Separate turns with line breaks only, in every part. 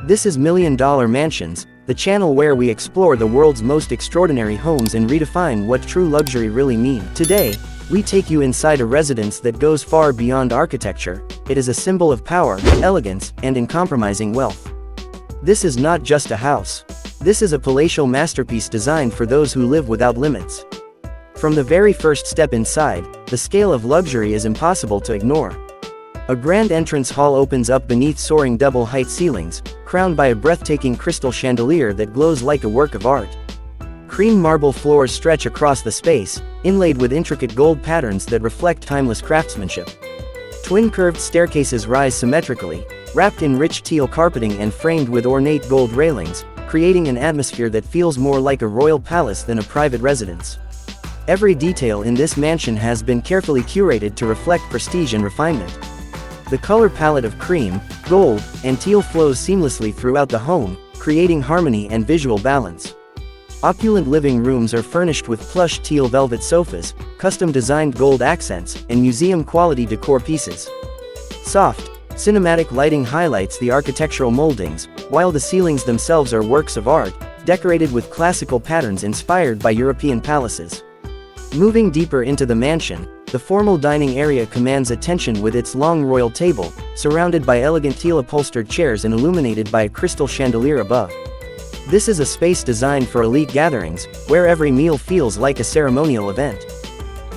This is Million Dollar Mansions, the channel where we explore the world's most extraordinary homes and redefine what true luxury really means. Today, we take you inside a residence that goes far beyond architecture. It is a symbol of power, elegance, and uncompromising wealth. This is not just a house. This is a palatial masterpiece designed for those who live without limits. From the very first step inside, the scale of luxury is impossible to ignore. A grand entrance hall opens up beneath soaring double-height ceilings, crowned by a breathtaking crystal chandelier that glows like a work of art. Cream marble floors stretch across the space, inlaid with intricate gold patterns that reflect timeless craftsmanship. Twin curved staircases rise symmetrically, wrapped in rich teal carpeting and framed with ornate gold railings, creating an atmosphere that feels more like a royal palace than a private residence. Every detail in this mansion has been carefully curated to reflect prestige and refinement. The color palette of cream, gold, and teal flows seamlessly throughout the home, creating harmony and visual balance. Opulent living rooms are furnished with plush teal velvet sofas, custom-designed gold accents, and museum-quality decor pieces. Soft, cinematic lighting highlights the architectural moldings, while the ceilings themselves are works of art, decorated with classical patterns inspired by European palaces. Moving deeper into the mansion, the formal dining area commands attention with its long royal table, surrounded by elegant teal-upholstered chairs and illuminated by a crystal chandelier above. This is a space designed for elite gatherings, where every meal feels like a ceremonial event.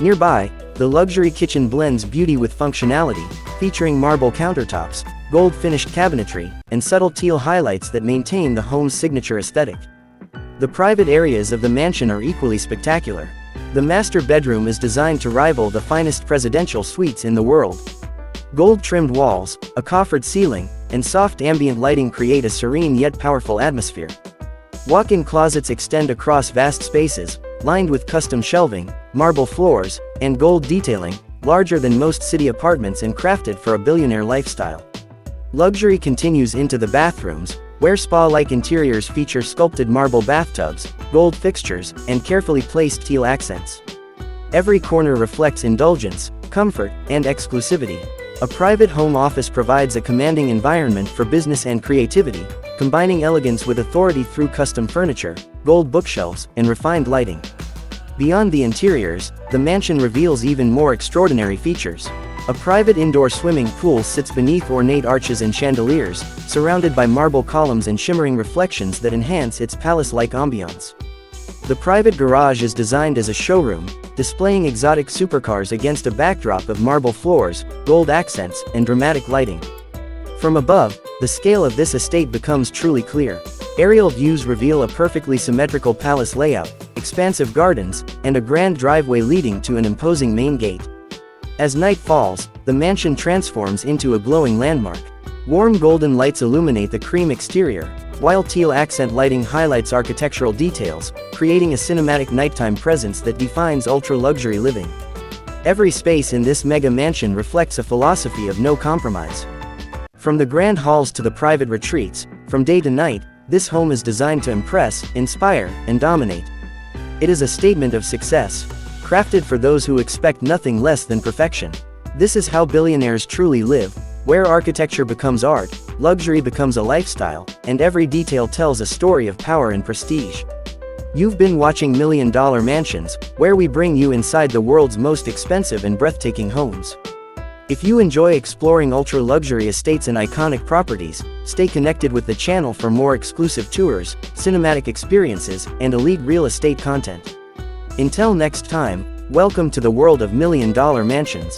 Nearby, the luxury kitchen blends beauty with functionality, featuring marble countertops, gold-finished cabinetry, and subtle teal highlights that maintain the home's signature aesthetic. The private areas of the mansion are equally spectacular. The master bedroom is designed to rival the finest presidential suites in the world. Gold-trimmed walls, a coffered ceiling, and soft ambient lighting create a serene yet powerful atmosphere. Walk-in closets extend across vast spaces, lined with custom shelving, marble floors, and gold detailing, larger than most city apartments and crafted for a billionaire lifestyle. Luxury continues into the bathrooms, where spa-like interiors feature sculpted marble bathtubs, gold fixtures, and carefully placed teal accents. Every corner reflects indulgence, comfort, and exclusivity. A private home office provides a commanding environment for business and creativity, combining elegance with authority through custom furniture, gold bookshelves, and refined lighting. Beyond the interiors, the mansion reveals even more extraordinary features. A private indoor swimming pool sits beneath ornate arches and chandeliers, surrounded by marble columns and shimmering reflections that enhance its palace-like ambiance. The private garage is designed as a showroom, displaying exotic supercars against a backdrop of marble floors, gold accents, and dramatic lighting. From above, the scale of this estate becomes truly clear. Aerial views reveal a perfectly symmetrical palace layout, expansive gardens, and a grand driveway leading to an imposing main gate. As night falls, the mansion transforms into a glowing landmark. Warm golden lights illuminate the cream exterior, while teal accent lighting highlights architectural details, creating a cinematic nighttime presence that defines ultra-luxury living. Every space in this mega mansion reflects a philosophy of no compromise. From the grand halls to the private retreats, from day to night, this home is designed to impress, inspire, and dominate. It is a statement of success, crafted for those who expect nothing less than perfection. This is how billionaires truly live, where architecture becomes art, luxury becomes a lifestyle, and every detail tells a story of power and prestige. You've been watching Million Dollar Mansions, where we bring you inside the world's most expensive and breathtaking homes. If you enjoy exploring ultra-luxury estates and iconic properties, stay connected with the channel for more exclusive tours, cinematic experiences, and elite real estate content. Until next time, welcome to the world of Million Dollar Mansions.